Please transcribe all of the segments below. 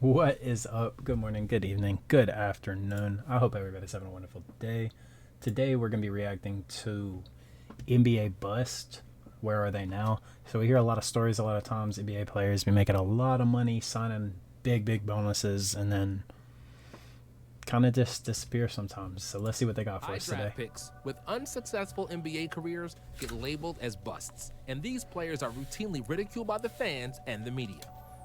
What is up? Good morning, good evening, good afternoon. I hope everybody's having a wonderful day. Today we're going to be reacting to NBA bust. Where are they now? So we hear a lot of stories a lot of times. NBA players be making a lot of money, signing big bonuses, and then kind of just disappear sometimes. So let's see what they got for us today. Draft picks with unsuccessful NBA careers get labeled as busts, and these players are routinely ridiculed by the fans and the media.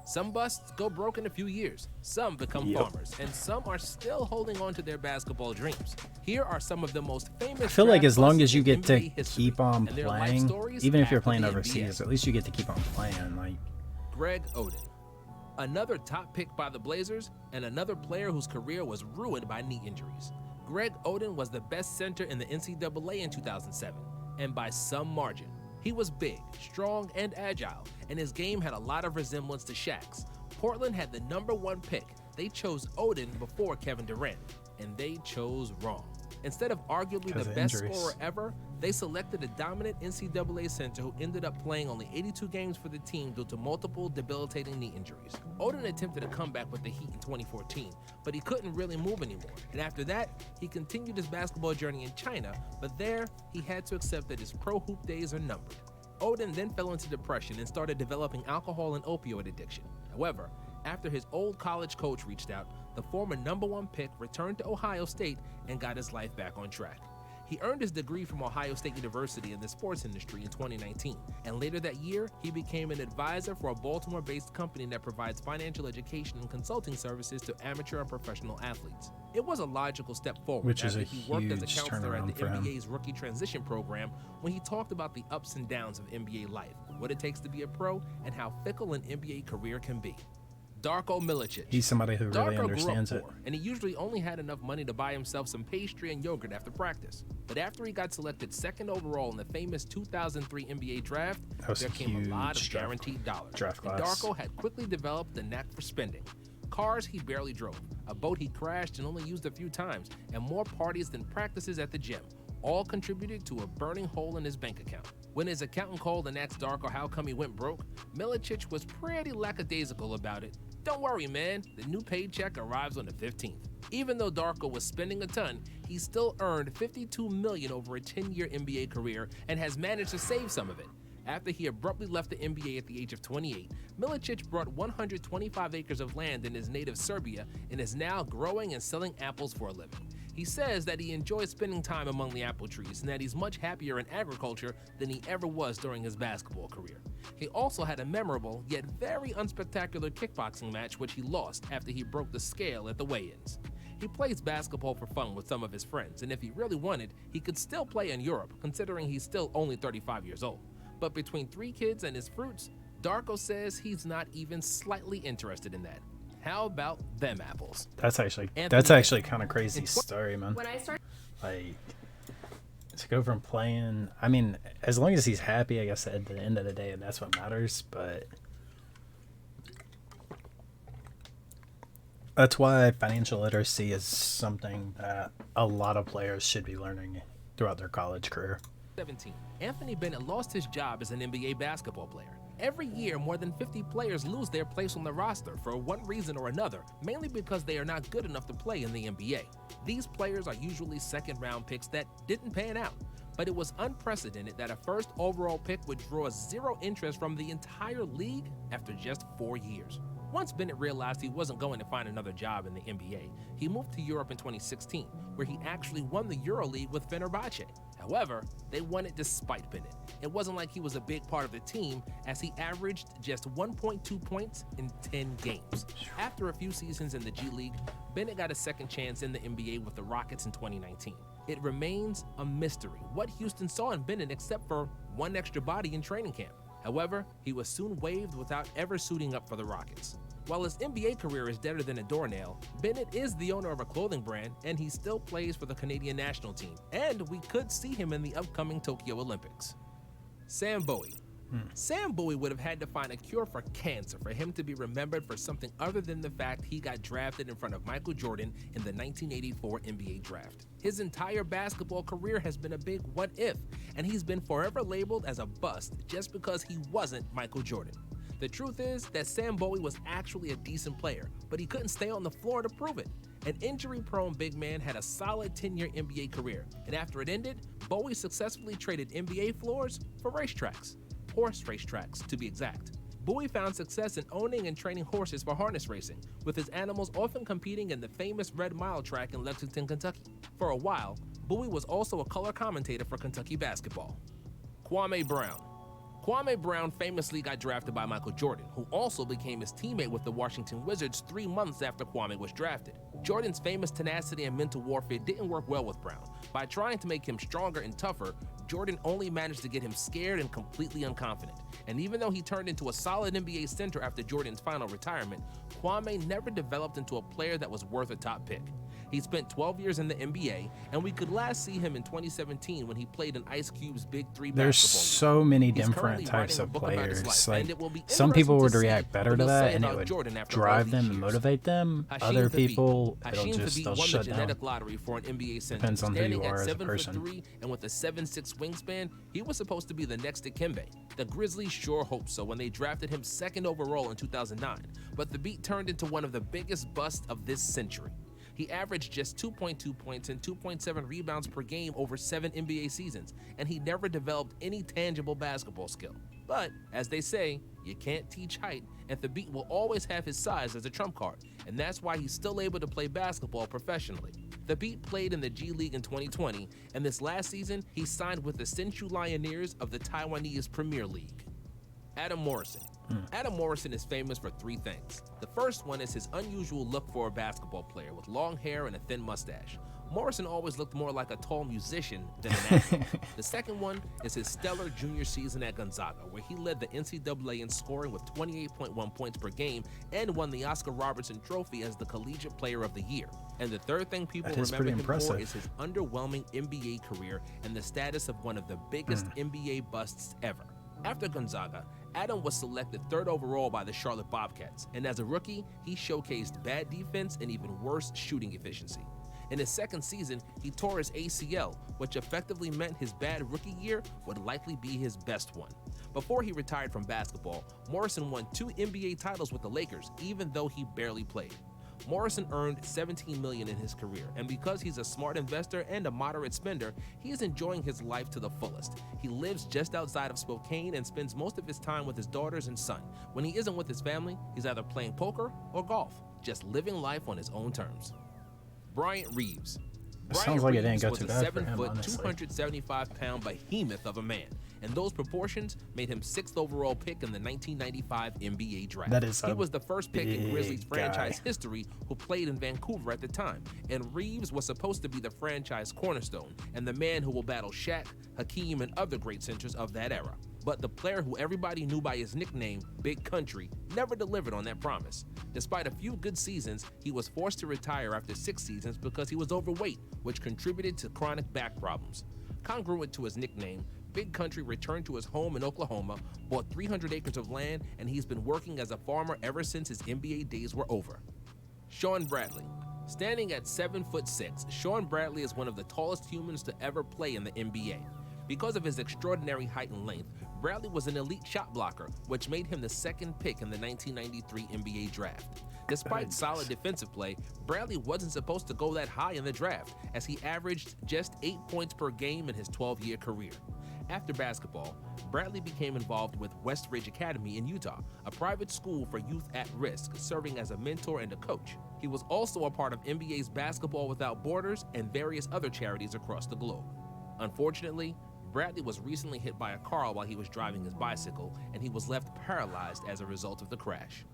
Some busts go broke in a few years, some become farmers, and some are still holding on to their basketball dreams. Here are some of the most famous. I feel like as long as you get to NBA history keep on and their life playing, stories even if you're after playing the overseas, NBA. at least you get to keep on playing. Like, Greg Oden, another top pick by the Blazers, and another player whose career was ruined by knee injuries. Greg Oden was the best center in the NCAA in 2007, and by some margin. He was big, strong, and agile, and his game had a lot of resemblance to Shaq's. Portland had the #1 pick. They chose Oden before Kevin Durant, and they chose wrong. Instead of arguably the best scorer ever, they selected a dominant NCAA center who ended up playing only 82 games for the team due to multiple debilitating knee injuries. Oden attempted a comeback with the Heat in 2014, but he couldn't really move anymore. And after that, he continued his basketball journey in China, but there, he had to accept that his pro hoop days are numbered. Oden then fell into depression and started developing alcohol and opioid addiction. However, after his old college coach reached out, the former #1 pick returned to Ohio State and got his life back on track. He earned his degree from Ohio State University in the sports industry in 2019, and later that year, he became an advisor for a Baltimore-based company that provides financial education and consulting services to amateur and professional athletes. It was a logical step forward which is after a he worked as a huge counselor at turnaround the for him. NBA's rookie transition program when he talked about the ups and downs of NBA life, what it takes to be a pro, and how fickle an NBA career can be. Darko Milicic. he's somebody who really Darko understands grew it. up poor, and he usually only had enough money to buy himself some pastry and yogurt after practice. But after he got selected second overall in the famous 2003 NBA draft, That was there a came a lot of huge guaranteed dollars. draft And class. Darko had quickly developed the knack for spending. Cars he barely drove, a boat he crashed and only used a few times, and more parties than practices at the gym, all contributed to a burning hole in his bank account. When his accountant called and asked Darko how come he went broke, Milicic was pretty lackadaisical about it. Don't worry, man, the new paycheck arrives on the 15th. Even though Darko was spending a ton, he still earned $52 million over a 10-year NBA career and has managed to save some of it. After he abruptly left the NBA at the age of 28, Milicic bought 125 acres of land in his native Serbia and is now growing and selling apples for a living. He says that he enjoys spending time among the apple trees and that he's much happier in agriculture than he ever was during his basketball career. He also had a memorable yet very unspectacular kickboxing match which he lost after he broke the scale at the weigh-ins. He plays basketball for fun with some of his friends, and if he really wanted, he could still play in Europe, considering he's still only 35 years old. But between 3 kids and his fruits, Darko says he's not even slightly interested in that. How about them apples? That's actually Anthony kind of crazy story, man. When I started, Like, to go from playing, I mean, as long as he's happy, I guess at the end of the day, that's what matters. But that's why financial literacy is something that a lot of players should be learning throughout their college career. 17, Anthony Bennett lost his job as an NBA basketball player. Every year, more than 50 players lose their place on the roster for one reason or another, mainly because they are not good enough to play in the NBA. These players are usually second-round picks that didn't pan out, but it was unprecedented that a first overall pick would draw zero interest from the entire league after just 4 years. Once Bennett realized he wasn't going to find another job in the NBA, he moved to Europe in 2016, where he actually won the EuroLeague with Fenerbahce. However, they won it despite Bennett. It wasn't like he was a big part of the team, as he averaged just 1.2 points in 10 games. After a few seasons in the G League, Bennett got a second chance in the NBA with the Rockets in 2019. It remains a mystery what Houston saw in Bennett except for one extra body in training camp. However, he was soon waived without ever suiting up for the Rockets. While his NBA career is deader than a doornail, Bennett is the owner of a clothing brand and he still plays for the Canadian national team, and we could see him in the upcoming Tokyo Olympics. Sam Bowie. Sam Bowie would have had to find a cure for cancer for him to be remembered for something other than the fact he got drafted in front of Michael Jordan in the 1984 NBA draft. His entire basketball career has been a big what if, and he's been forever labeled as a bust just because he wasn't Michael Jordan. The truth is that Sam Bowie was actually a decent player, but he couldn't stay on the floor to prove it. An injury-prone big man had a solid 10-year NBA career, and after it ended, Bowie successfully traded NBA floors for racetracks. Horse racetracks, to be exact. Bowie found success in owning and training horses for harness racing, with his animals often competing in the famous Red Mile track in Lexington, Kentucky. For a while, Bowie was also a color commentator for Kentucky basketball. Kwame Brown. Kwame Brown famously got drafted by Michael Jordan, who also became his teammate with the Washington Wizards 3 months after Kwame was drafted. Jordan's famous tenacity and mental warfare didn't work well with Brown. By trying to make him stronger and tougher, Jordan only managed to get him scared and completely unconfident. And even though he turned into a solid NBA center after Jordan's final retirement, Kwame never developed into a player that was worth a top pick. He spent 12 years in the NBA, and we could last see him in 2017 when he played in Ice Cube's Big Three basketball. There's so many different types of players. Like, some people would react better to that, and it would drive them and motivate them. Other people, they'll shut down. Lottery for an NBA center. Depends on who you are as a 7'3" and with a 7'6" wingspan, he was supposed to be the next Dikembe. The Grizzlies sure hoped so when they drafted him 2nd overall in 2009, but the beat turned into one of the biggest busts of this century. He averaged just 2.2 points and 2.7 rebounds per game over 7 NBA seasons, and he never developed any tangible basketball skill. But, as they say, you can't teach height, and Thabit will always have his size as a trump card, and that's why he's still able to play basketball professionally. Thabit played in the G League in 2020, and this last season, he signed with the Hsinchu Lioneers of the Taiwanese Premier League. Adam Morrison. Adam Morrison is famous for 3 things. The first one is his unusual look for a basketball player with long hair and a thin mustache. Morrison always looked more like a tall musician than an athlete. The second one is his stellar junior season at Gonzaga, where he led the NCAA in scoring with 28.1 points per game and won the Oscar Robertson Trophy as the Collegiate Player of the Year. And the third thing people remember him for is his underwhelming NBA career and the status of one of the biggest NBA busts ever. After Gonzaga, Adam was selected 3rd overall by the Charlotte Bobcats, and as a rookie, he showcased bad defense and even worse shooting efficiency. In his second season, he tore his ACL, which effectively meant his bad rookie year would likely be his best one. Before he retired from basketball, Morrison won 2 NBA titles with the Lakers, even though he barely played. Morrison earned $17 million in his career, and because he's a smart investor and a moderate spender, he is enjoying his life to the fullest. He lives just outside of Spokane and spends most of his time with his daughters and son. When he isn't with his family, he's either playing poker or golf, just living life on his own terms. Bryant Reeves. Sounds like it didn't go was too a bad for 7-foot, him, honestly. 275-pound behemoth of a man, and those proportions made him 6th overall pick in the 1995 NBA draft. That is he was the first pick in Grizzlies guy. franchise history who played in Vancouver at the time, and Reeves was supposed to be the franchise cornerstone and the man who will battle Shaq, Hakeem, and other great centers of that era. But the player who everybody knew by his nickname, Big Country, never delivered on that promise. Despite a few good seasons, he was forced to retire after 6 seasons because he was overweight, which contributed to chronic back problems. Congruent to his nickname, Big Country returned to his home in Oklahoma, bought 300 acres of land, and he's been working as a farmer ever since his NBA days were over. Sean Bradley. Standing at 7'6", Sean Bradley is one of the tallest humans to ever play in the NBA. Because of his extraordinary height and length, Bradley was an elite shot blocker, which made him the 2nd pick in the 1993 NBA draft. Despite solid defensive play, Bradley wasn't supposed to go that high in the draft, as he averaged just 8 points per game in his 12-year career. After basketball, Bradley became involved with Westridge Academy in Utah, a private school for youth at risk, serving as a mentor and a coach. He was also a part of NBA's Basketball Without Borders and various other charities across the globe. Unfortunately, Bradley was recently hit by a car while he was driving his bicycle, and he was left paralyzed as a result of the crash.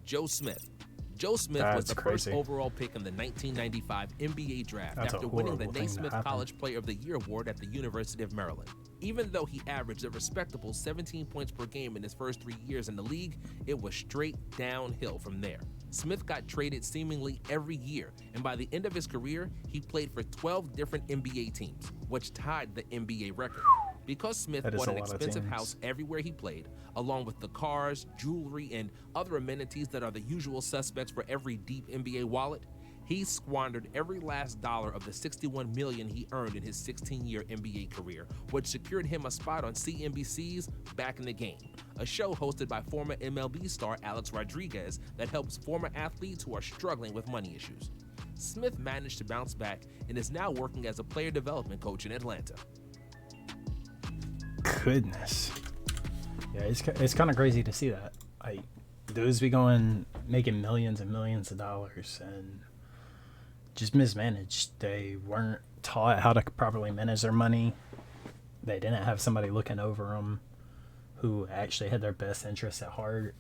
Joe Smith. Joe Smith was the first overall pick in the 1995 NBA draft after winning the Naismith College Player of the Year award at the University of Maryland. Even though he averaged a respectable 17 points per game in his first 3 years in the league, it was straight downhill from there. Smith got traded seemingly every year, and by the end of his career, he played for 12 different NBA teams, which tied the NBA record. Because Smith bought an expensive house everywhere he played, along with the cars, jewelry, and other amenities that are the usual suspects for every deep NBA wallet, He squandered every last dollar of the $61 million he earned in his 16-year NBA career, which secured him a spot on CNBC's Back in the Game, a show hosted by former MLB star Alex Rodriguez that helps former athletes who are struggling with money issues. Smith managed to bounce back and is now working as a player development coach in Atlanta. Goodness. Yeah, it's kind of crazy to see that. Like, dudes be making millions and millions of dollars and just mismanaged. They weren't taught how to properly manage their money. They didn't have somebody looking over them who actually had their best interests at heart,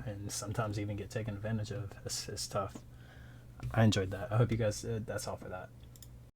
and sometimes even get taken advantage of. It's tough. I enjoyed that. I hope you guys, that's all for that.